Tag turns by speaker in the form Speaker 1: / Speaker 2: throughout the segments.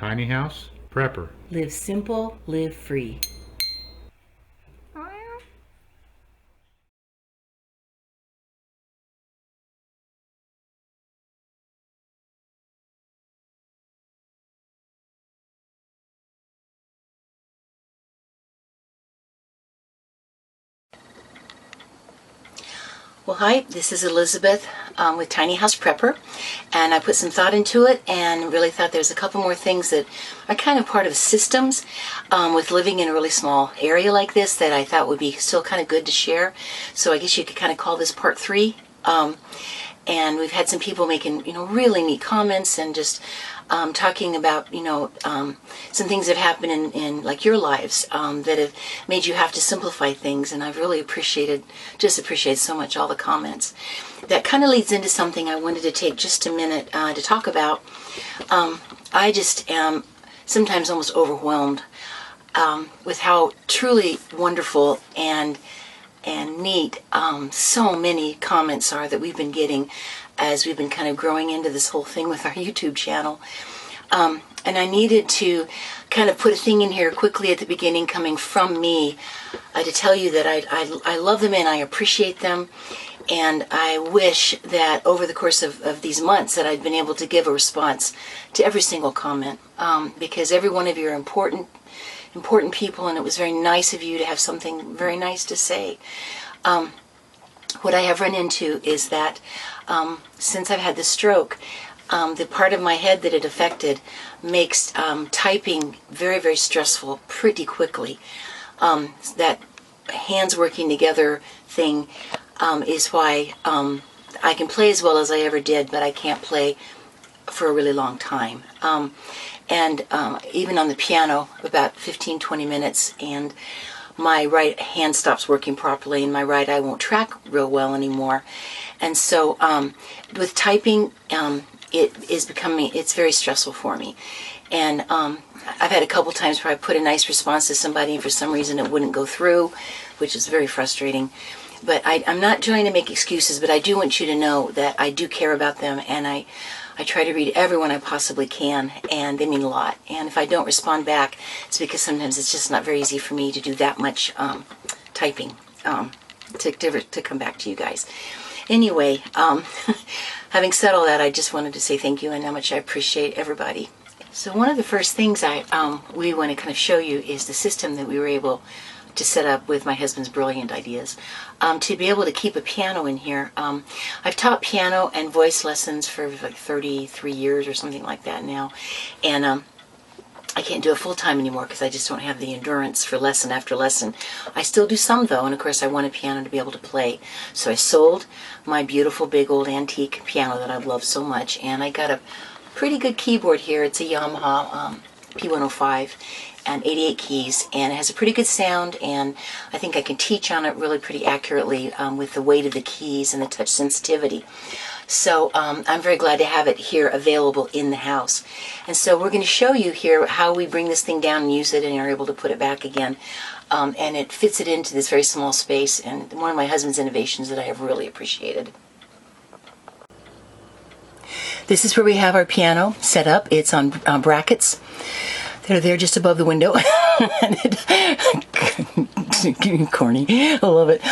Speaker 1: Tiny House Prepper.
Speaker 2: Live simple, live free. Well, hi, this is Elizabeth with Tiny House Prepper, and I put some thought into it and really thought there's a couple more things that are kind of part of systems with living in a really small area like this that I thought would be still kind of good to share. So I guess you could kind of call this part 3. And we've had some people making, really neat comments and just talking about, some things that have happened in like your lives that have made you have to simplify things. And I've really appreciated so much all the comments. That kind of leads into something I wanted to take just a minute to talk about. I just am sometimes almost overwhelmed with how truly wonderful and neat so many comments are that we've been getting as we've been kind of growing into this whole thing with our YouTube channel. And I needed to kind of put a thing in here quickly at the beginning coming from me to tell you that I love them and I appreciate them. And I wish that over the course of these months that I'd been able to give a response to every single comment because every one of you are important people, and it was very nice of you to have something very nice to say. What I have run into is that since I've had the stroke, the part of my head that it affected makes typing very, very stressful pretty quickly. That hands working together thing is why I can play as well as I ever did, but I can't play for a really long time. And even on the piano, about 15-20 minutes, and my right hand stops working properly, and my right eye won't track real well anymore. And so with typing, it's very stressful for me. And I've had a couple times where I put a nice response to somebody, and for some reason it wouldn't go through, which is very frustrating. But I'm not trying to make excuses, but I do want you to know that I do care about them, and I try to read everyone I possibly can, and they mean a lot. And if I don't respond back, it's because sometimes it's just not very easy for me to do that much typing to come back to you guys. Anyway, having said all that, I just wanted to say thank you and how much I appreciate everybody. So one of the first things we want to kind of show you is the system that we were able to set up with my husband's brilliant ideas to be able to keep a piano in here. I've taught piano and voice lessons for like 33 years or something like that now, and I can't do it full time anymore because I just don't have the endurance for lesson after lesson. I still do some though, and of course I want a piano to be able to play. So I sold my beautiful big old antique piano that I've loved so much, and I got a pretty good keyboard here. It's a Yamaha P105 and 88 keys, and it has a pretty good sound, and I think I can teach on it really pretty accurately with the weight of the keys and the touch sensitivity. So I'm very glad to have it here available in the house. And so we're going to show you here how we bring this thing down and use it and are able to put it back again. And it fits it into this very small space, and one of my husband's innovations that I have really appreciated. This is where we have our piano set up. It's on brackets. They're there just above the window. Corny. I love it.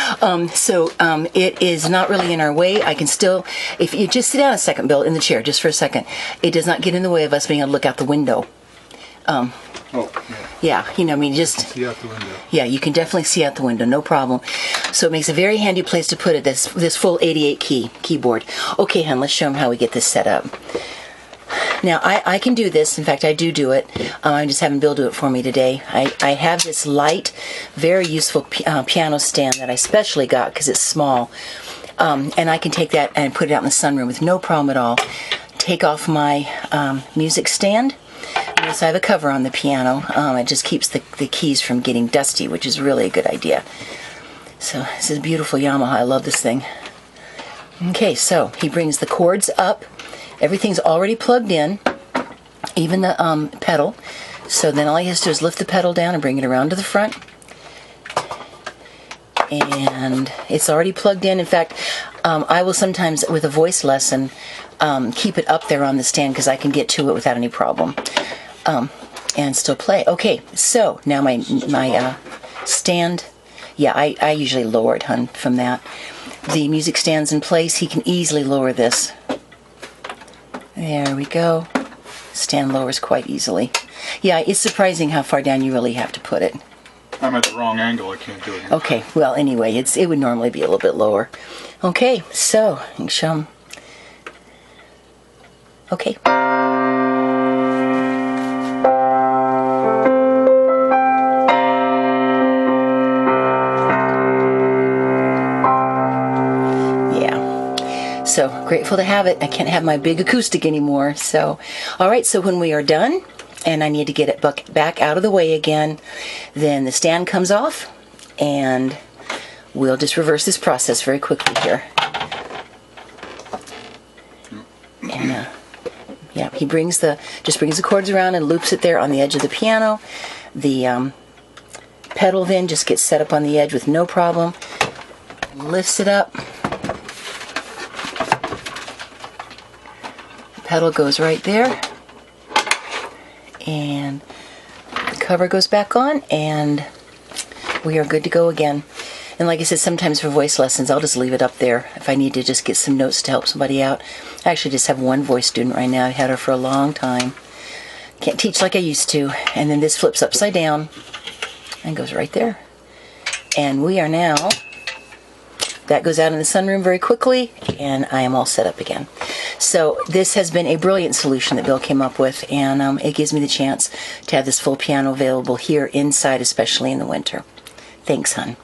Speaker 2: It is not really in our way. I can still, if you just sit down a second, Bill, in the chair, just for a second, it does not get in the way of us being able to look out the window. Yeah, just
Speaker 1: see out the window.
Speaker 2: Yeah, you can definitely see out the window, no problem. So it makes a very handy place to put it, this full 88 keyboard. Okay, hon, let's show them how we get this set up. Now, I can do this. In fact, I do it. I'm just having Bill do it for me today. I have this light, very useful piano stand that I specially got because it's small. And I can take that and put it out in the sunroom with no problem at all. Take off my music stand. Yes, I have a cover on the piano. It just keeps the keys from getting dusty, which is really a good idea. So this is a beautiful Yamaha. I love this thing. Okay, so he brings the cords up. Everything's already plugged in, even the pedal. So then all he has to do is lift the pedal down and bring it around to the front. And it's already plugged in. In fact, I will sometimes, with a voice lesson, keep it up there on the stand because I can get to it without any problem. and still play. Okay, so now my stand, yeah, I usually lower it, hun, from that. The music stand's in place. He can easily lower this. There we go. Stand lowers quite easily. Yeah, it's surprising how far down you really have to put it.
Speaker 1: I'm at the wrong angle. I can't do it.
Speaker 2: Okay, well, anyway, it would normally be a little bit lower. Okay, so, you can show them. Okay. So grateful to have it. I can't have my big acoustic anymore. So, all right, so when we are done, and I need to get it back out of the way again, then the stand comes off, and we'll just reverse this process very quickly here. And yeah, he just brings the cords around and loops it there on the edge of the piano. The pedal then just gets set up on the edge with no problem. Lifts it up. Pedal goes right there, and the cover goes back on, and we are good to go again. And like I said, sometimes for voice lessons, I'll just leave it up there if I need to just get some notes to help somebody out. I actually just have one voice student right now. I've had her for a long time. Can't teach like I used to. And then this flips upside down and goes right there. And we are now, that goes out in the sunroom very quickly, and I am all set up again. So this has been a brilliant solution that Bill came up with, and it gives me the chance to have this full piano available here inside, especially in the winter. Thanks, hon.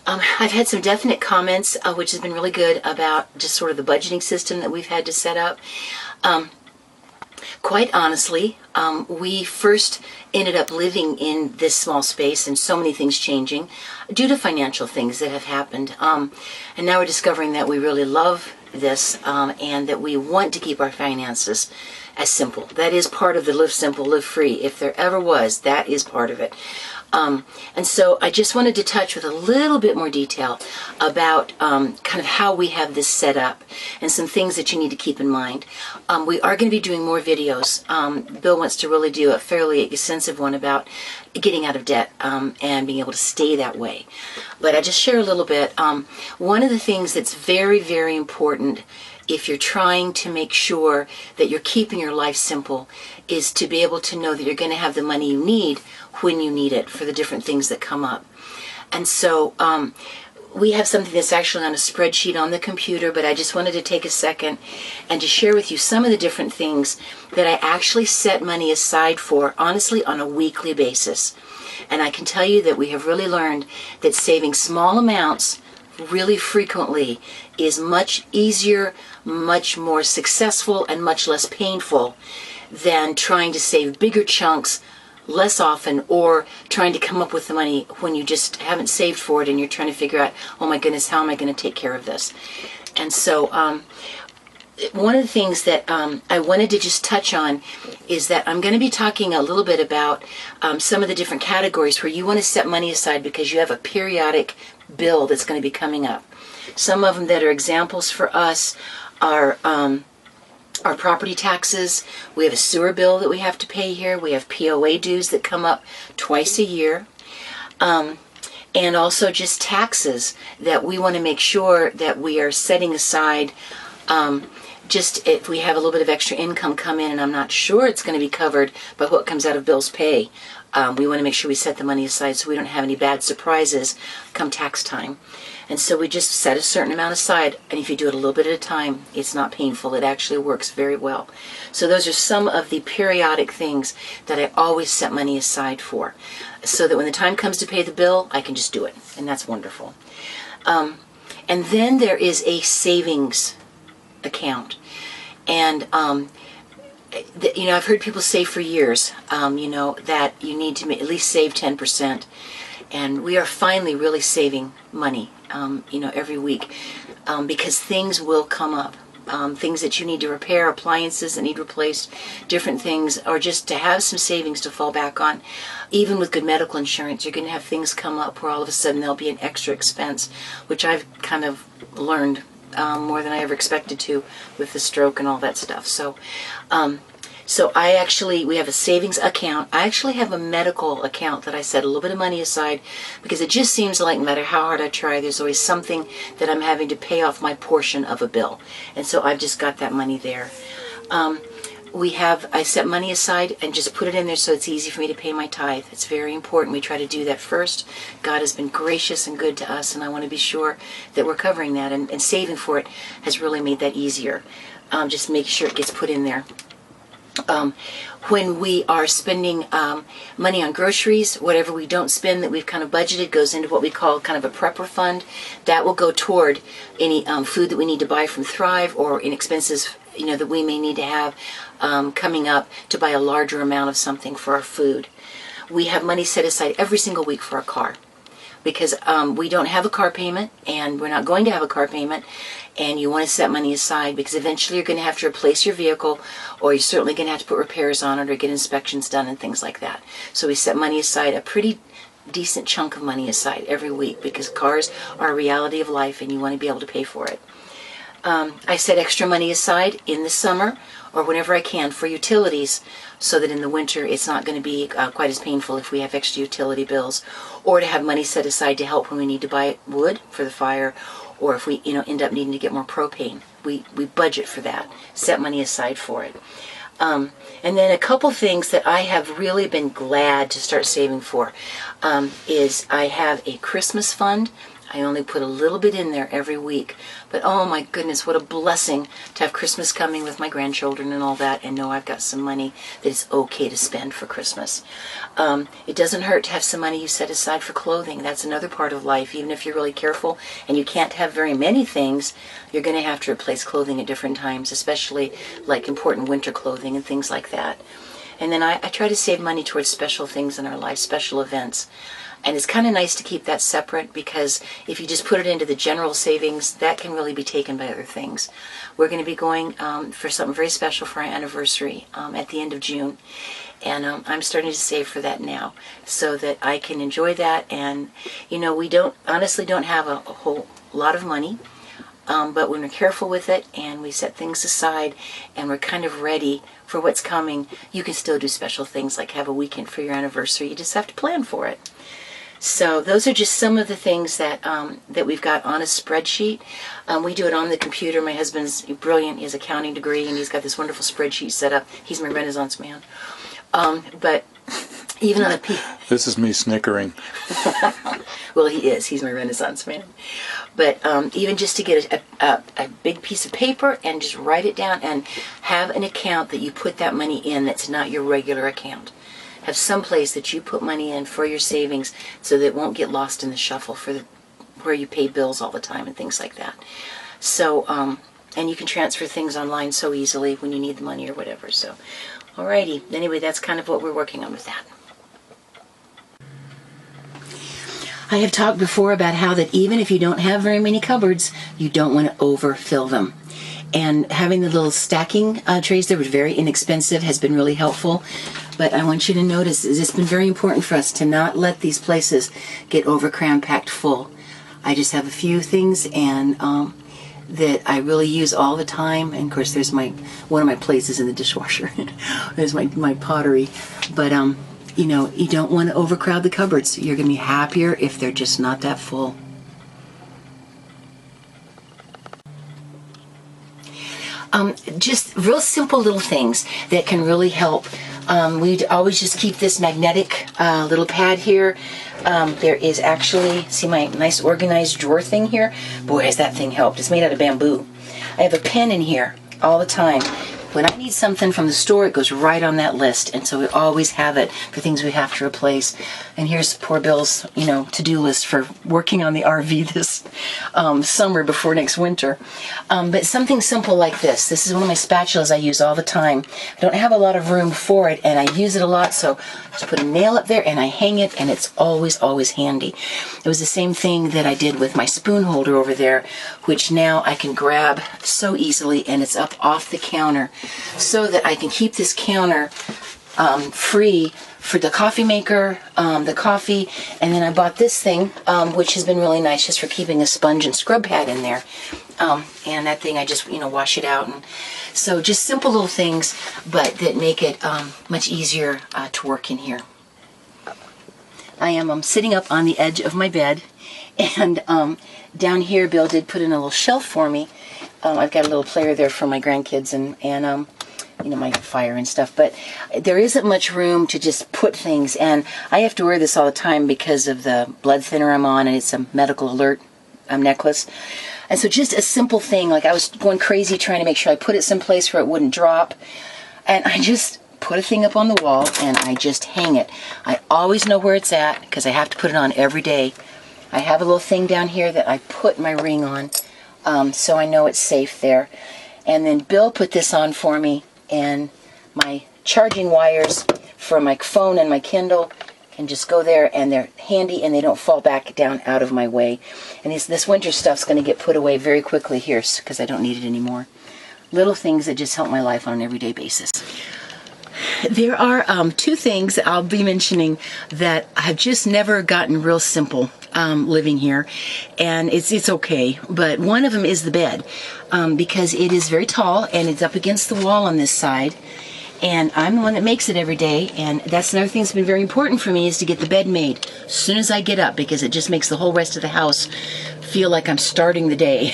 Speaker 2: I've had some definite comments, which has been really good, about just sort of the budgeting system that we've had to set up. Quite honestly, we first ended up living in this small space and so many things changing due to financial things that have happened. And now we're discovering that we really love this and that we want to keep our finances as simple. That is part of the live simple, live free. If there ever was, that is part of it. And so I just wanted to touch with a little bit more detail about kind of how we have this set up and some things that you need to keep in mind. We are going to be doing more videos. Bill wants to really do a fairly extensive one about getting out of debt and being able to stay that way. But I just share a little bit. One of the things that's very, very important if you're trying to make sure that you're keeping your life simple is to be able to know that you're going to have the money you need when you need it for the different things that come up. And so we have something that's actually on a spreadsheet on the computer, but I just wanted to take a second and to share with you some of the different things that I actually set money aside for, honestly, on a weekly basis. And I can tell you that we have really learned that saving small amounts really frequently is much easier, much more successful, and much less painful than trying to save bigger chunks less often, or trying to come up with the money when you just haven't saved for it and you're trying to figure out, oh my goodness, how am I going to take care of this? And so one of the things that I wanted to just touch on is that I'm going to be talking a little bit about some of the different categories where you want to set money aside because you have a periodic bill that's going to be coming up. Some of them that are examples for us are our property taxes. We have a sewer bill that we have to pay here. We have POA dues that come up twice a year. And also just taxes that we want to make sure that we are setting aside just if we have a little bit of extra income come in and I'm not sure it's going to be covered by what comes out of Bill's pay. We want to make sure we set the money aside so we don't have any bad surprises come tax time. And so we just set a certain amount aside, and if you do it a little bit at a time, it's not painful. It actually works very well. So those are some of the periodic things that I always set money aside for, so that when the time comes to pay the bill, I can just do it, and that's wonderful. And then there is a savings account. And I've heard people say for years, that you need to at least save 10%. And we are finally really saving money, every week, because things will come up. Things that you need to repair, appliances that need replaced, different things, or just to have some savings to fall back on. Even with good medical insurance, you're going to have things come up where all of a sudden there'll be an extra expense, which I've kind of learned more than I ever expected to with the stroke and all that stuff. So So we have a savings account. I actually have a medical account that I set a little bit of money aside because it just seems like no matter how hard I try, there's always something that I'm having to pay off my portion of a bill. And so I've just got that money there. I set money aside and just put it in there so it's easy for me to pay my tithe. It's very important. We try to do that first. God has been gracious and good to us, and I want to be sure that we're covering that, and saving for it has really made that easier. Just make sure it gets put in there. When we are spending money on groceries, whatever we don't spend that we've kind of budgeted goes into what we call kind of a prepper fund. That will go toward any food that we need to buy from Thrive, or in expenses that we may need to have coming up to buy a larger amount of something for our food. We have money set aside every single week for a car because we don't have a car payment, and we're not going to have a car payment, and you want to set money aside because eventually you're going to have to replace your vehicle, or you're certainly going to have to put repairs on it or get inspections done and things like that. So we set money aside, a pretty decent chunk of money aside every week, because cars are a reality of life and you want to be able to pay for it. I set extra money aside in the summer or whenever I can for utilities, so that in the winter it's not going to be quite as painful if we have extra utility bills, or to have money set aside to help when we need to buy wood for the fire, or if we end up needing to get more propane. We budget for that, set money aside for it. And then a couple things that I have really been glad to start saving for is I have a Christmas fund. I only put a little bit in there every week, but oh my goodness, what a blessing to have Christmas coming with my grandchildren and all that, and know I've got some money that is okay to spend for Christmas. It doesn't hurt to have some money you set aside for clothing. That's another part of life. Even if you're really careful and you can't have very many things, you're going to have to replace clothing at different times, especially like important winter clothing and things like that. And then I try to save money towards special things in our life, special events. And it's kind of nice to keep that separate, because if you just put it into the general savings, that can really be taken by other things. We're going to be going for something very special for our anniversary at the end of June. And I'm starting to save for that now so that I can enjoy that. And, we honestly don't have a whole lot of money. But when we're careful with it and we set things aside and we're kind of ready for what's coming, you can still do special things like have a weekend for your anniversary. You just have to plan for it. So those are just some of the things that that we've got on a spreadsheet. We do it on the computer. My husband's brilliant. He has an accounting degree, and he's got this wonderful spreadsheet set up. He's my Renaissance man. But even on a
Speaker 1: This is me snickering.
Speaker 2: Well, he is. He's my Renaissance man. But even just to get a big piece of paper and just write it down and have an account that you put that money in that's not your regular account. Have some place that you put money in for your savings so that it won't get lost in the shuffle where you pay bills all the time and things like that. So, and you can transfer things online so easily when you need the money or whatever. So, alrighty. Anyway, that's kind of what we're working on with that. I have talked before about how that even if you don't have very many cupboards, you don't want to overfill them. And having the little stacking trays there was very inexpensive, has been really helpful. But I want you to notice it's been very important for us to not let these places get over-crammed, packed full. I just have a few things and that I really use all the time. And of course, there's one of my plates is in the dishwasher. There's my pottery. But you don't want to overcrowd the cupboards. You're going to be happier if they're just not that full. Just real simple little things that can really help. We always just keep this magnetic little pad here. There is actually, see my nice organized drawer thing here? Boy, has that thing helped. It's made out of bamboo. I have a pen in here all the time. When I need something from the store, it goes right on that list, and so we always have it for things we have to replace. And here's poor Bill's, to-do list for working on the RV this summer before next winter. But something simple like this. This is one of my spatulas I use all the time. I don't have a lot of room for it, and I use it a lot, so I just put a nail up there and I hang it, and it's always, always handy. It was the same thing that I did with my spoon holder over there, which now I can grab so easily, and it's up off the counter, so that I can keep this counter free for the coffee maker, the coffee, and then I bought this thing, which has been really nice just for keeping a sponge and scrub pad in there. And that thing, I just, wash it out. And so just simple little things, but that make it much easier to work in here. I am sitting up on the edge of my bed, and down here Bill did put in a little shelf for me. I've got a little player there for my grandkids and my fire and stuff, but there isn't much room to just put things, and I have to wear this all the time because of the blood thinner I'm on, and it's a medical alert necklace. And so just a simple thing, like I was going crazy trying to make sure I put it someplace where it wouldn't drop, and I just put a thing up on the wall and I just hang it. I always know where it's at because I have to put it on every day. I have a little thing down here that I put my ring on, so I know it's safe there. And then Bill put this on for me, and my charging wires for my phone and my Kindle can just go there, and they're handy and they don't fall back down out of my way. And this winter stuff's going to get put away very quickly here because I don't need it anymore. Little things that just help my life on an everyday basis. There are two things I'll be mentioning that have just never gotten real simple living here, and it's okay, but one of them is the bed, because it is very tall and it's up against the wall on this side, and I'm the one that makes it every day, and that's another thing that's been very important for me, is to get the bed made as soon as I get up, because it just makes the whole rest of the house feel like I'm starting the day.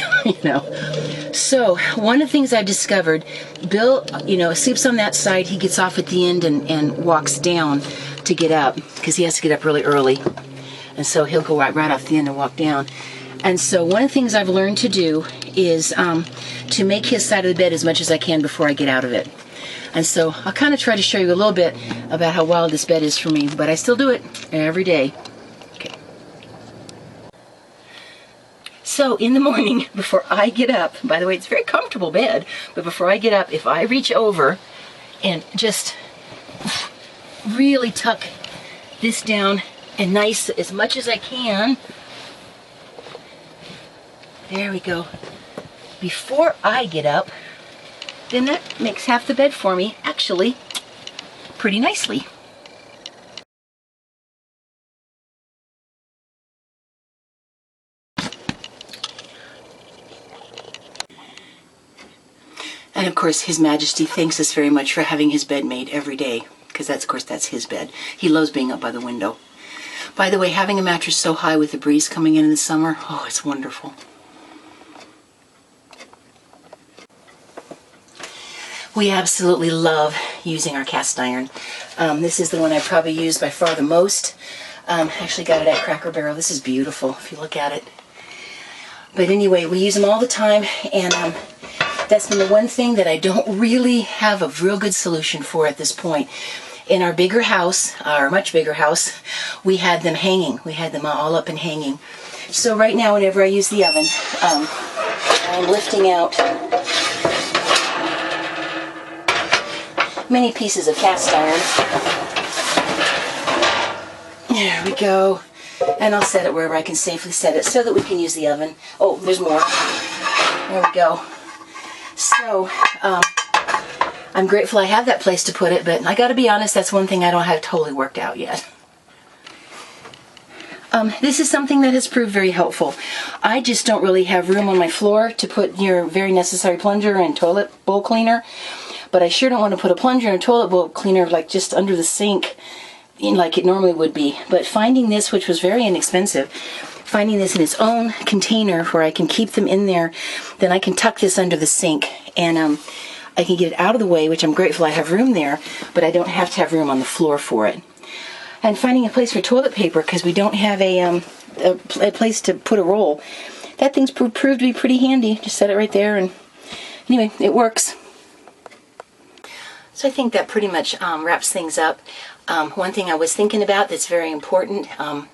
Speaker 2: So one of the things I've discovered, Bill, sleeps on that side. He gets off at the end and walks down to get up, because he has to get up really early, and so he'll go right off the end and walk down. And so one of the things I've learned to do is to make his side of the bed as much as I can before I get out of it. And so I'll kind of try to show you a little bit about how wild this bed is for me, but I still do it every day. Okay. So in the morning, before I get up, by the way, it's a very comfortable bed, but before I get up, if I reach over and just really tuck this down and nice as much as I can, there we go, before I get up, then that makes half the bed for me, actually, pretty nicely. And of course, His Majesty thanks us very much for having his bed made every day, because of course that's his bed. He loves being up by the window. By the way, having a mattress so high with the breeze coming in the summer, oh, it's wonderful. We absolutely love using our cast iron. This is the one I probably used by far the most. Actually got it at Cracker Barrel. This is beautiful if you look at it. But anyway, we use them all the time, and that's been the one thing that I don't really have a real good solution for at this point. In our bigger house, our much bigger house, we had them hanging. We had them all up and hanging. So right now, whenever I use the oven, I'm lifting out many pieces of cast iron. There we go. And I'll set it wherever I can safely set it so that we can use the oven. Oh, there's more. There we go. So, I'm grateful I have that place to put it, but I gotta be honest, that's one thing I don't have totally worked out yet. This is something that has proved very helpful. I just don't really have room on my floor to put your very necessary plunger and toilet bowl cleaner. But I sure don't want to put a plunger and a toilet bowl cleaner like just under the sink like it normally would be. But finding this, which was very inexpensive, finding this in its own container where I can keep them in there, then I can tuck this under the sink, and I can get it out of the way, which I'm grateful I have room there, but I don't have to have room on the floor for it. And finding a place for toilet paper, because we don't have a place to put a roll. That thing's proved to be pretty handy. Just set it right there, and anyway, it works. So I think that pretty much wraps things up. One thing I was thinking about that's very important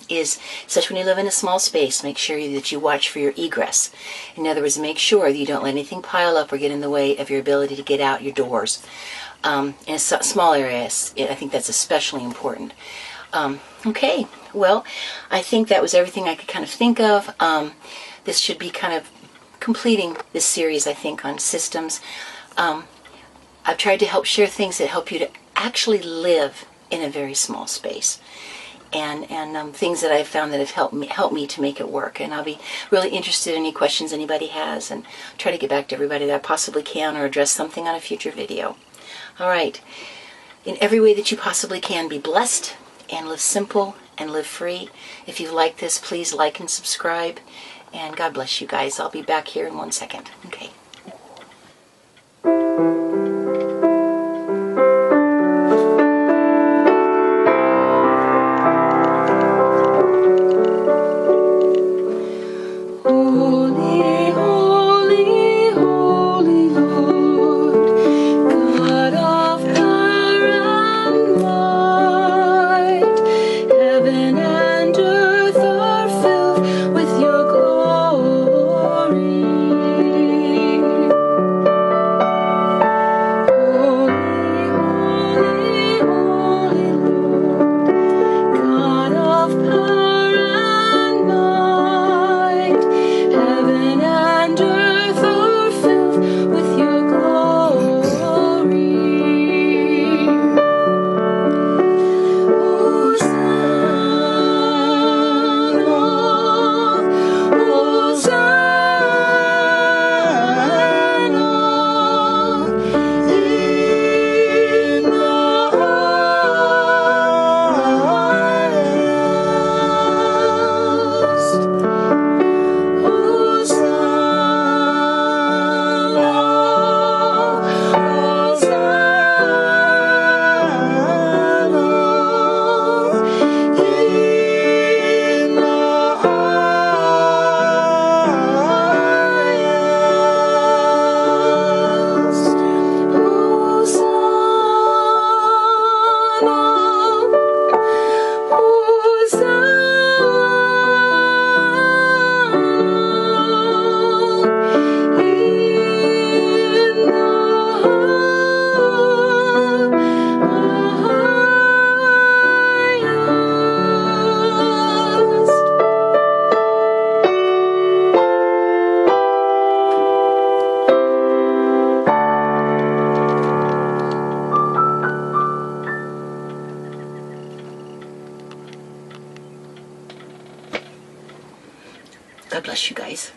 Speaker 2: is, especially when you live in a small space, make sure that you watch for your egress. In other words, make sure that you don't let anything pile up or get in the way of your ability to get out your doors. In small areas, I think that's especially important. Okay, well, I think that was everything I could kind of think of. This should be kind of completing this series, I think, on systems. I've tried to help share things that help you to actually live in a very small space. And things that I've found that have helped me to make it work. And I'll be really interested in any questions anybody has, and try to get back to everybody that I possibly can, or address something on a future video. All right. In every way that you possibly can, be blessed and live simple and live free. If you like this, please like and subscribe. And God bless you guys. I'll be back here in 1 second. Okay. Holy, holy, holy Lord, God of power and might, heaven and earth are filled with your glory. Holy, holy, holy Lord, God of power and might, heaven and earth are filled with your glory. God bless you guys.